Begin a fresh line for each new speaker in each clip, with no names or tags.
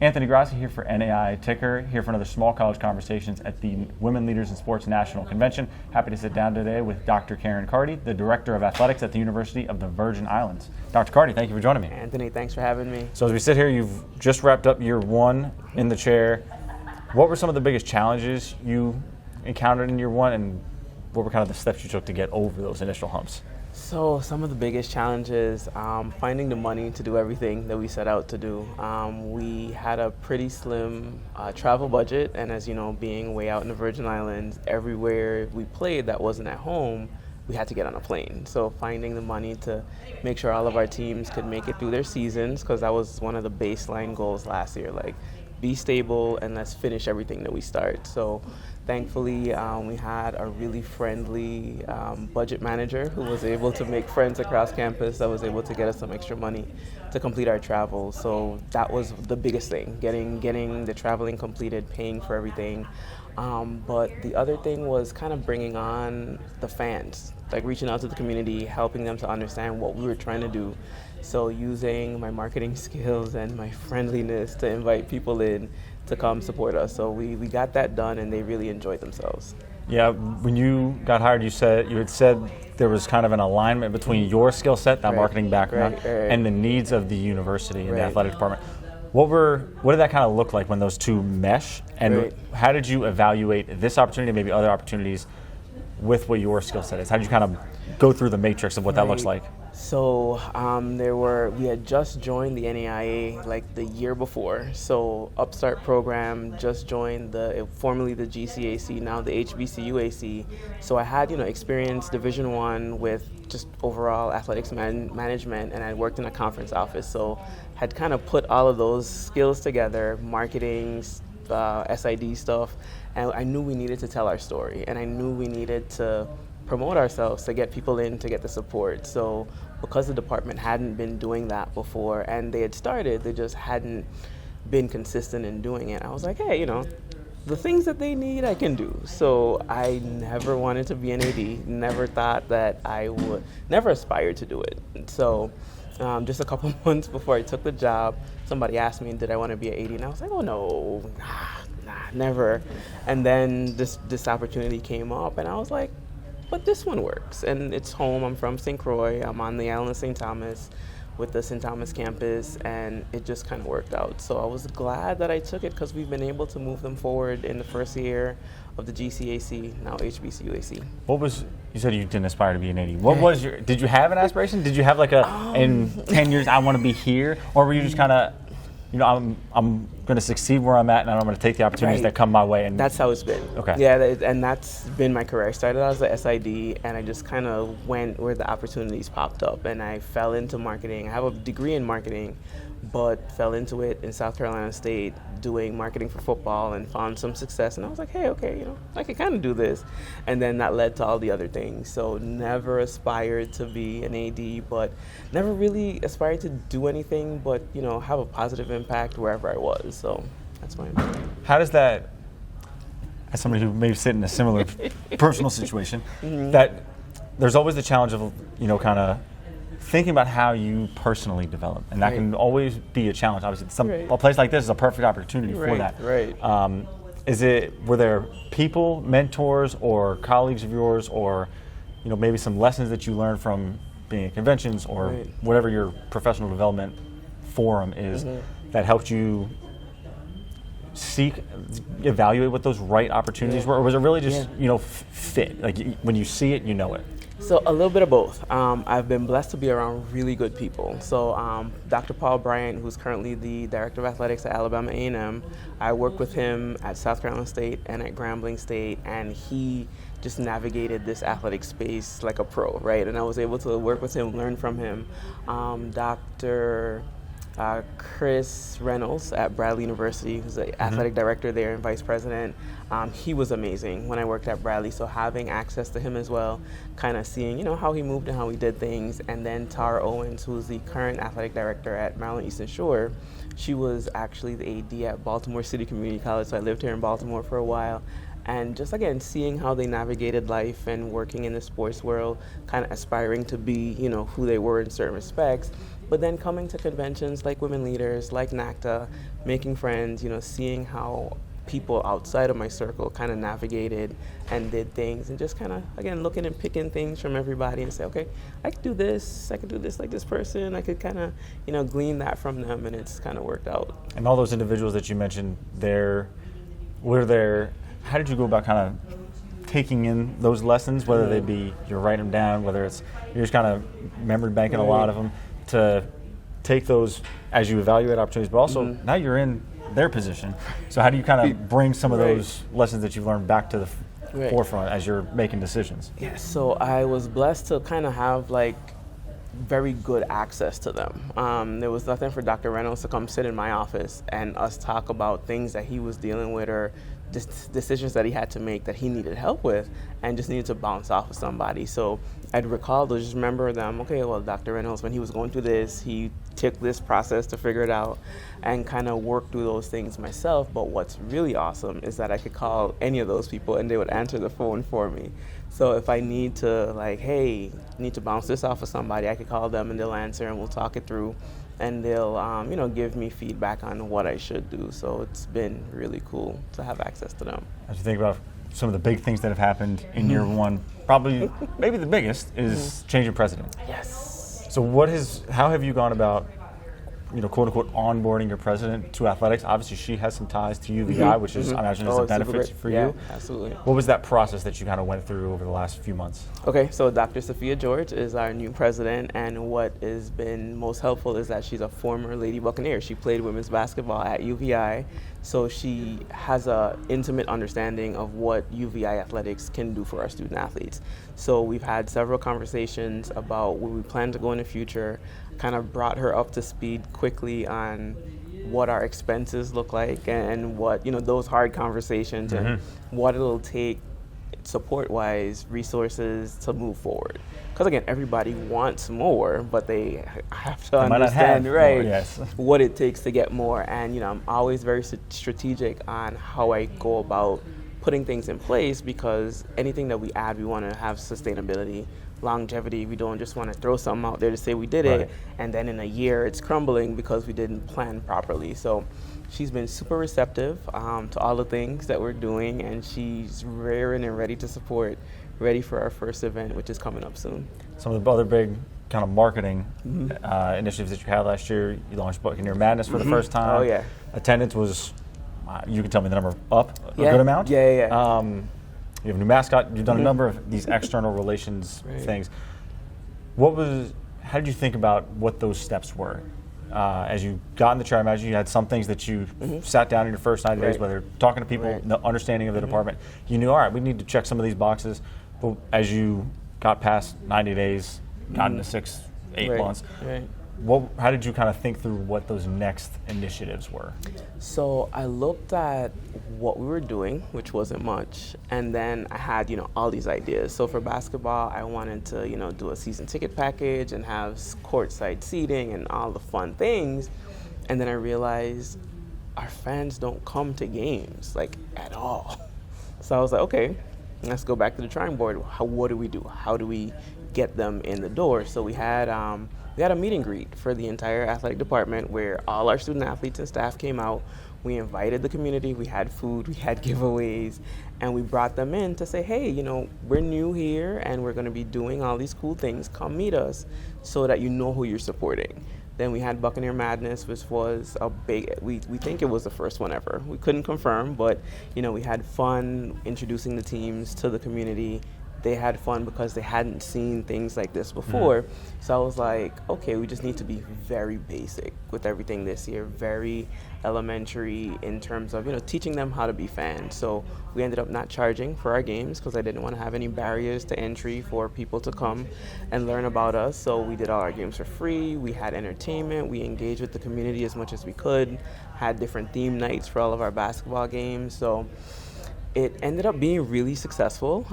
Anthony Grassi here for NAIA.ticker, here for another Small College Conversations at the Women Leaders in Sports National Convention. Happy to sit down today with Dr. Carty, the Director of Athletics at the University of the Virgin Islands. Dr. Carty, thank you for joining me.
Anthony, thanks for having me.
So as we sit here, you've just wrapped up year one in the chair. What were some of the biggest challenges you encountered in year one, and what were kind of the steps you took to get over those initial humps?
So some of the biggest challenges, finding the money to do everything that we set out to do. We had a pretty slim travel budget, and as you know, being way out in the Virgin Islands, everywhere we played that wasn't at home, we had to get on a plane. So finding the money to make sure all of our teams could make it through their seasons, because that was one of the baseline goals last year, like be stable and let's finish everything that we start. So thankfully, we had a really friendly budget manager who was able to make friends across campus that was able to get us some extra money to complete our travel. So that was the biggest thing, getting the traveling completed, paying for everything. But the other thing was kind of bringing on the fans, like reaching out to the community, helping them to understand what we were trying to do. So using my marketing skills and my friendliness to invite people in to come support us. So we got that done, and they really enjoyed themselves.
Yeah, when you got hired, you had said there was kind of an alignment between your skill set, that marketing background, and the needs of the university and the athletic department. What did that kind of look like when those two mesh? And how did you evaluate this opportunity, maybe other opportunities, with what your skill set is? How did you kind of go through the matrix of what that looks like?
So we had just joined the NAIA like the year before. So Upstart program just joined formerly the GCAC, now the HBCUAC. So I had experience Division I with just overall athletics management, and I worked in a conference office. So had kind of put all of those skills together, marketing, SID stuff, and I knew we needed to tell our story, and I knew we needed to promote ourselves to get people in to get the support. So because the department hadn't been doing that before, and they had started, they just hadn't been consistent in doing it. I was like, hey, the things that they need, I can do. So I never wanted to be an AD, never thought that I would, never aspired to do it. So just a couple months before I took the job, somebody asked me, did I want to be an AD? And I was like, oh no, nah, never. And then this opportunity came up, and I was like, but this one works, and it's home. I'm from St. Croix. I'm on the island of St. Thomas with the St. Thomas campus, and it just kind of worked out. So I was glad that I took it, because we've been able to move them forward in the first year of the GCAC, now HBCUAC. You said you didn't aspire to be an AD. Did you have an aspiration? Did you have like in 10 years, I want to be here? Or were you just kind of, I'm going to succeed where I'm at, and I'm going to take the opportunities that come my way. And that's how it's been.
Okay.
Yeah, and that's been my career. I started out as a SID, and I just kind of went where the opportunities popped up, and I fell into marketing. I have a degree in marketing, but fell into it in South Carolina State doing marketing for football, and found some success. And I was like, hey, okay, I can kind of do this. And then that led to all the other things. So never aspired to be an AD, but never really aspired to do anything but, have a positive impact wherever I was. So that's my opinion.
How does that, as somebody who may sit in a similar personal situation, that there's always the challenge of, kind of thinking about how you personally develop, and that can always be a challenge. Obviously, a place like this is a perfect opportunity for that. Were there people, mentors, or colleagues of yours, or maybe some lessons that you learned from being at conventions or whatever your professional development forum is that helped you evaluate what those right opportunities were, or was it really just fit? Like when you see it, you know it.
So a little bit of both. I've been blessed to be around really good people. So Dr. Paul Bryant, who's currently the Director of Athletics at Alabama A&M, I worked with him at South Carolina State and at Grambling State, and he just navigated this athletic space like a pro, right? And I was able to work with him, learn from him. Dr. Chris Reynolds at Bradley University, who's the athletic director there and vice president. He was amazing when I worked at Bradley, so having access to him as well, kind of seeing, how he moved and how he did things. And then Tara Owens, who's the current athletic director at Maryland Eastern Shore. She was actually the AD at Baltimore City Community College, so I lived here in Baltimore for a while. And just, again, seeing how they navigated life and working in the sports world, kind of aspiring to be, who they were in certain respects, But then coming to conventions like Women Leaders, like NAIA, making friends, seeing how people outside of my circle kind of navigated and did things, and just kind of, again, looking and picking things from everybody and say, okay, I could do this like this person. I could kind of, glean that from them, and it's kind of worked out.
And all those individuals that you mentioned, how did you go about kind of taking in those lessons, whether they be you're writing them down, whether it's you're just kind of memory banking a lot of them, to take those as you evaluate opportunities, but also now you're in their position. So how do you kind of bring some of those lessons that you've learned back to the forefront as you're making decisions?
Yeah, so I was blessed to kind of have very good access to them. There was nothing for Dr. Reynolds to come sit in my office and us talk about things that he was dealing with or decisions that he had to make that he needed help with and just needed to bounce off of somebody. So I'd recall those, just remember them, okay, well, Dr. Reynolds, when he was going through this, he took this process to figure it out and kind of work through those things myself. But what's really awesome is that I could call any of those people and they would answer the phone for me. So if I need to, hey, need to bounce this off of somebody, I could call them and they'll answer and we'll talk it through. And they'll, give me feedback on what I should do. So it's been really cool to have access to them.
As you think about some of the big things that have happened in year one, probably maybe the biggest is changing president.
Yes.
So how have you gone about, quote unquote, onboarding your president to athletics? Obviously, she has some ties to UVI, which is, I imagine, is a benefit for you.
Absolutely.
What was that process that you kind of went through over the last few months?
Okay, so Dr. Sophia George is our new president, and what has been most helpful is that she's a former Lady Buccaneer. She played women's basketball at UVI, so she has an intimate understanding of what UVI athletics can do for our student athletes. So we've had several conversations about where we plan to go in the future, kind of brought her up to speed quickly on what our expenses look like and what, those hard conversations and what it'll take support-wise, resources to move forward. Because again, everybody wants more, but they have to understand what it takes to get more. And I'm always very strategic on how I go about putting things in place, because anything that we add, we want to have sustainability, longevity. We don't just want to throw something out there to say we did it, and then in a year it's crumbling because we didn't plan properly. So she's been super receptive to all the things that we're doing, and she's raring and ready to support, ready for our first event, which is coming up soon.
Some of the other big kind of marketing initiatives that you had last year, you launched Buccaneer Madness for the first time.
Oh, yeah.
Attendance was, you can tell me the number, up a good amount?
Yeah.
You have a new mascot. You've done a number of these external relations things. How did you think about what those steps were? As you got in the chair, I imagine you had some things that you sat down in your first 90 days, whether talking to people, the understanding of the department. You knew, all right, we need to check some of these boxes. But as you got past 90 days, got into 6-8 months, how did you kind of think through what those next initiatives were?
So I looked at what we were doing, which wasn't much, and then I had, all these ideas. So for basketball, I wanted to, do a season ticket package and have courtside seating and all the fun things. And then I realized our fans don't come to games, at all. So I was like, okay, let's go back to the drawing board. What do we do? How do we get them in the door? So we had a meet and greet for the entire athletic department where all our student athletes and staff came out. We invited the community, we had food, we had giveaways, and we brought them in to say, hey, we're new here and we're gonna be doing all these cool things. Come meet us so that you know who you're supporting. Then we had Buccaneer Madness, which was a big, we think it was the first one ever. We couldn't confirm, but we had fun introducing the teams to the community. They had fun because they hadn't seen things like this before. So I was like, okay, we just need to be very basic with everything this year, very elementary in terms of, teaching them how to be fans. So we ended up not charging for our games because I didn't want to have any barriers to entry for people to come and learn about us. So we did all our games for free. We had entertainment. We engaged with the community as much as we could, had different theme nights for all of our basketball games. So it ended up being really successful,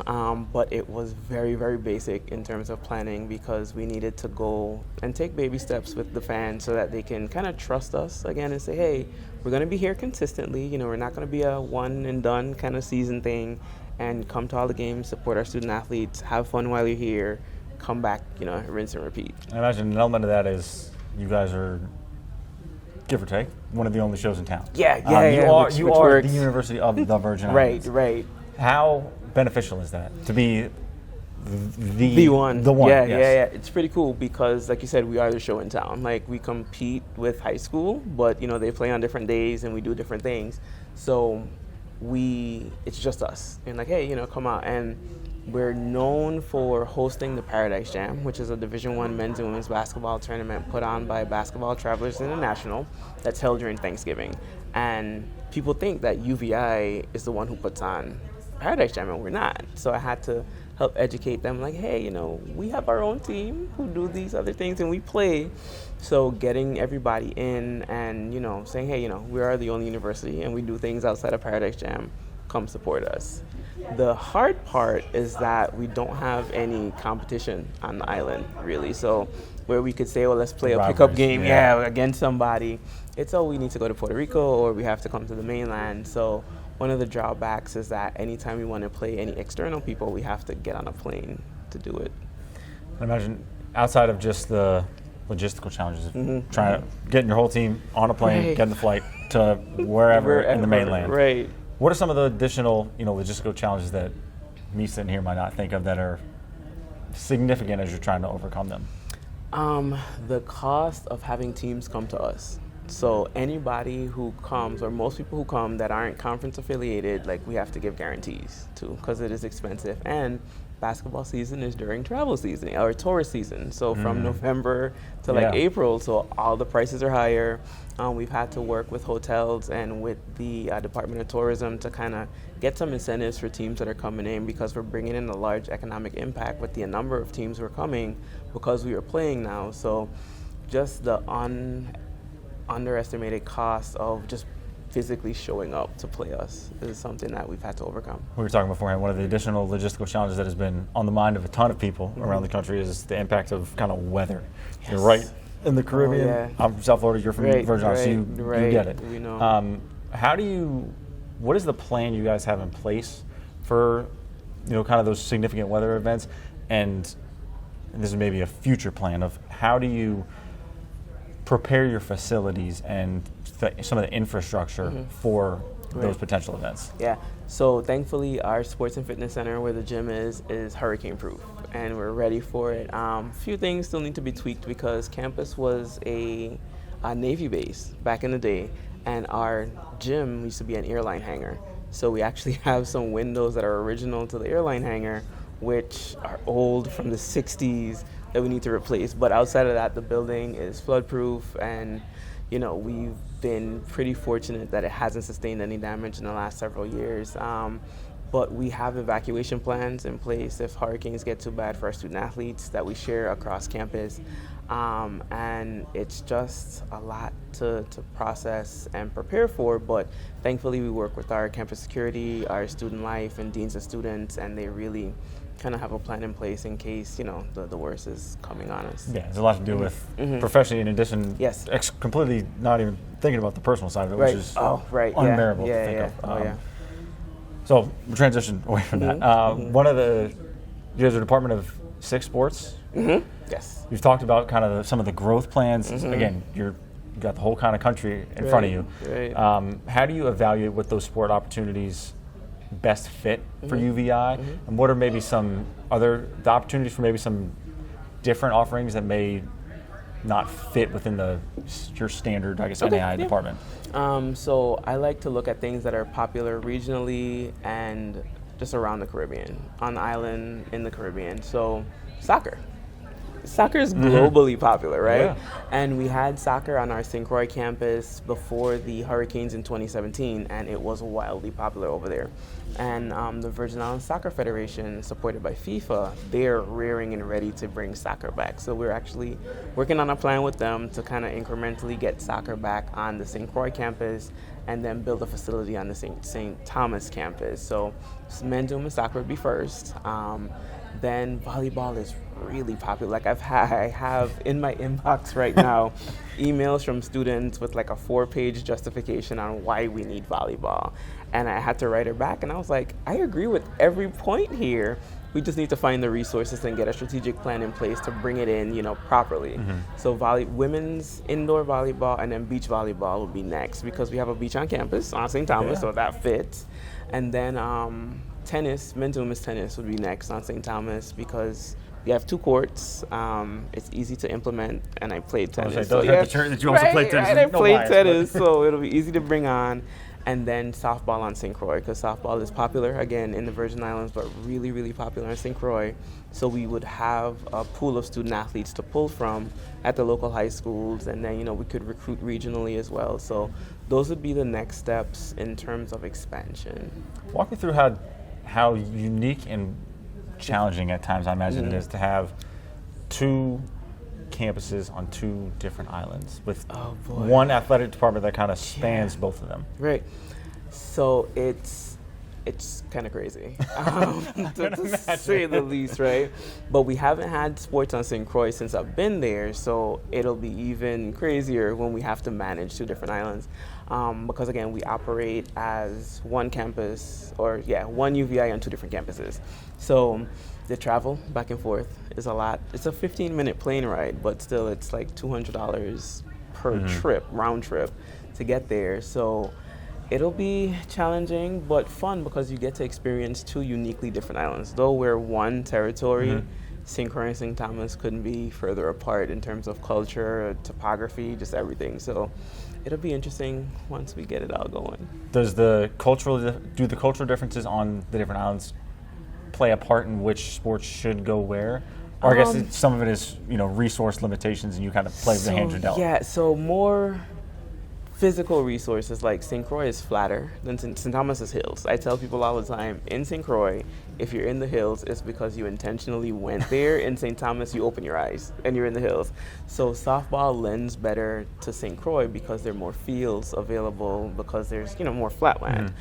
but it was very, very basic in terms of planning because we needed to go and take baby steps with the fans so that they can kind of trust us again and say, hey, we're going to be here consistently. We're not going to be a one and done kind of season thing, and come to all the games, support our student athletes, have fun while you're here, come back, rinse and repeat.
I imagine an element of that is you guys are, give or take, one of the only shows in town.
Yeah,
You
which
are
works.
the University of the Virgin
Right,
Islands.
right.
How beneficial is that to be
The one.
The one.
Yeah,
Yes.
It's pretty cool because, like you said, we are the show in town. Like, we compete with high school, but, they play on different days and we do different things. So it's just us. And like, hey, come out. And we're known for hosting the Paradise Jam, which is a Division I men's and women's basketball tournament put on by Basketball Travelers International that's held during Thanksgiving. And people think that UVI is the one who puts on Paradise Jam, and we're not. So I had to help educate them, like, hey, we have our own team who do these other things and we play. So getting everybody in and, saying, hey, we are the only university and we do things outside of Paradise Jam. Come support us. The hard part is that we don't have any competition on the island, really. So where we could say, well, let's play a pickup game, against somebody. It's, we need to go to Puerto Rico or we have to come to the mainland. So one of the drawbacks is that anytime we want to play any external people, we have to get on a plane to do it.
I imagine outside of just the logistical challenges of trying to get your whole team on a plane, get in the flight to wherever in the mainland.
Right.
What are some of the additional, logistical challenges that me sitting here might not think of that are significant as you're trying to overcome them?
The cost of having teams come to us. So anybody who comes, or most people who come that aren't conference affiliated, like, we have to give guarantees to, because it is expensive. And basketball season is during travel season or tourist season. So from November to April, so all the prices are higher. We've had to work with hotels and with the Department of Tourism to kind of get some incentives for teams that are coming in, because we're bringing in a large economic impact with the number of teams who are coming because we are playing now. So just the underestimated cost of just physically showing up to play us is something that we've had to overcome.
We were talking beforehand, one of the additional logistical challenges that has been on the mind of a ton of people around the country is the impact of kind of weather. Yes. You're right in the Caribbean. I'm from South Florida, you're from Virgin Islands, so you get it.
We know.
What is the plan you guys have in place for, kind of those significant weather events? And this is maybe a future plan of how do you prepare your facilities and some of the infrastructure for those potential events?
Yeah, so thankfully our sports and fitness center where the gym is hurricane proof and we're ready for it. Few things still need to be tweaked because campus was a Navy base back in the day, and our gym used to be an airline hangar. So we actually have some windows that are original to the airline hangar, which are old from the 60s that we need to replace. But outside of that, the building is flood proof, and we've been pretty fortunate that it hasn't sustained any damage in the last several years. But we have evacuation plans in place if hurricanes get too bad for our student athletes that we share across campus. And it's just a lot to process and prepare for, but thankfully we work with our campus security, our student life, and deans of students, and they really kind of have a plan in place in case, the worst is coming on us.
Yeah, there's a lot to do with professionally, in addition, completely not even thinking about the personal side of it, which is unbearable to think of. So we'll transition away from that. You guys are Department of Six Sports?
Yes.
You've talked about kind of some of the growth plans. Again, you've got the whole kind of country in front of you.
Right.
How do you evaluate what those sport opportunities best fit for UVI, and what are maybe some the opportunities for maybe some different offerings that may not fit within your standard, I guess, NAIA department?
So I like to look at things that are popular regionally and just around the Caribbean, on the island, in the Caribbean. So soccer. Soccer is globally popular, right?
Yeah.
And we had soccer on our St. Croix campus before the hurricanes in 2017, and it was wildly popular over there. And the Virgin Islands Soccer Federation, supported by FIFA, they're rearing and ready to bring soccer back. So we're actually working on a plan with them to kind of incrementally get soccer back on the St. Croix campus and then build a facility on the St. Thomas campus. So men's and women's soccer would be first. Then volleyball is really popular. Like I have in my inbox right now emails from students with like a 4-page justification on why we need volleyball. And I had to write her back, and I was like, I agree with every point here, We just need to find the resources and get a strategic plan in place to bring it in, properly. So women's indoor volleyball and then beach volleyball will be next because we have a beach on campus on St. Thomas, so that fits. And then tennis, men's and women's tennis would be next on St. Thomas because we have 2 courts. It's easy to implement, and I played tennis.
That you also played tennis.
Right, I played tennis, so it'll be easy to bring on. And then softball on St. Croix, because softball is popular, again, in the Virgin Islands, but really, really popular in St. Croix. So we would have a pool of student athletes to pull from at the local high schools, and then, we could recruit regionally as well. So those would be the next steps in terms of expansion.
Walk me through how unique and challenging at times, I imagine it is, to have 2 campuses on 2 different islands with one athletic department that kind of spans both of them.
Right. So it's kind of crazy, to say the least, right? But we haven't had sports on St. Croix since I've been there, so it'll be even crazier when we have to manage 2 different islands. Because again, we operate as one campus, one UVI on 2 different campuses. So the travel back and forth is a lot. It's a 15-minute plane ride, but still it's like $200 per trip, round trip, to get there. So it'll be challenging, but fun because you get to experience 2 uniquely different islands. Though we're one territory, St. Croix and St. Thomas couldn't be further apart in terms of culture, topography, just everything. So it'll be interesting once we get it all going.
Do the cultural differences on the different islands play a part in which sports should go where? Or I guess some of it is, resource limitations and you kind of play with the hands you're dealt.
Yeah, so more physical resources, like St. Croix is flatter than St. Thomas is hills. I tell people all the time, in St. Croix, if you're in the hills, it's because you intentionally went there. In St. Thomas, you open your eyes and you're in the hills. So softball lends better to St. Croix because there are more fields available because there's, more flat land.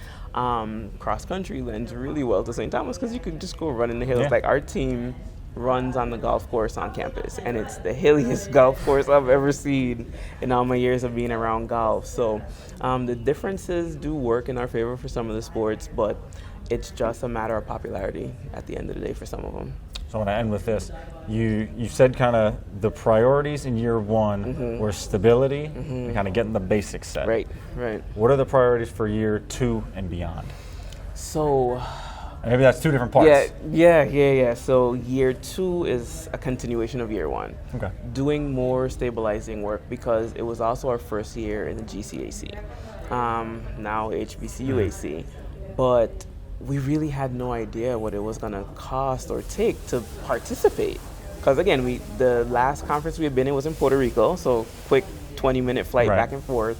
Cross country lends really well to St. Thomas because you can just go run in the hills.
Yeah.
Like our team runs on the golf course on campus, and it's the hilliest golf course I've ever seen in all my years of being around golf. So the differences do work in our favor for some of the sports, but it's just a matter of popularity at the end of the day for some of them.
So I want to end with this. You said kind of the priorities in year 1 were stability and kind of getting the basics set.
Right.
What are the priorities for year 2 and beyond?
So
maybe that's 2 different parts.
Yeah. So year 2 is a continuation of year 1.
Okay.
Doing more stabilizing work because it was also our first year in the GCAC, now HBCUAC, but we really had no idea what it was going to cost or take to participate. Because again, the last conference we had been in was in Puerto Rico, so quick 20-minute flight back and forth.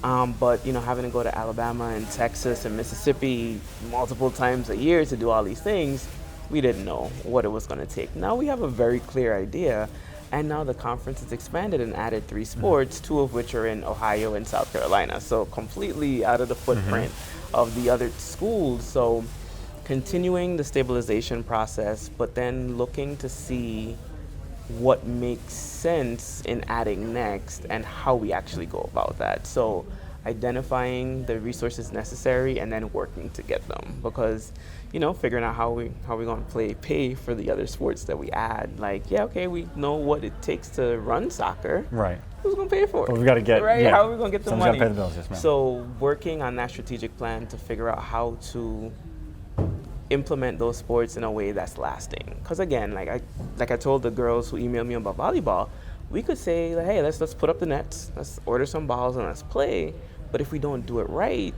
But having to go to Alabama and Texas and Mississippi multiple times a year to do all these things, we didn't know what it was going to take. Now we have a very clear idea, and now the conference has expanded and added 3 sports, 2 of which are in Ohio and South Carolina, so completely out of the footprint of the other schools. So continuing the stabilization process, but then looking to see what makes sense in adding next and how we actually go about that. So identifying the resources necessary and then working to get them, because figuring out how we going to pay for the other sports that we add. Like, we know what it takes to run soccer.
Right.
Who's going to pay for it?
Well, we got to get
right. How are we going to get the money?
Someone's got to pay the bills, yes, ma'am.
So working on that strategic plan to figure out how to implement those sports in a way that's lasting. Because again, like I told the girls who emailed me about volleyball, we could say, hey, let's put up the nets, let's order some balls and let's play. But if we don't do it right,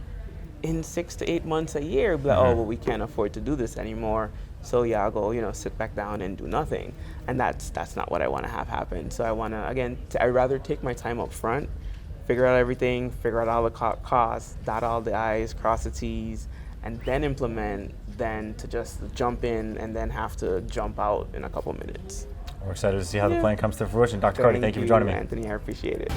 in 6 to 8 months, a year, we'll be like, we can't afford to do this anymore. So I'll go, sit back down and do nothing. And that's not what I want to have happen. So I want to, again, I'd rather take my time up front, figure out everything, figure out all the costs, dot all the I's, cross the T's, and then implement, than to just jump in and then have to jump out in a couple minutes.
We're excited to see how the plan comes to fruition. Dr. Carty, thank you for joining me.
Anthony, I appreciate it.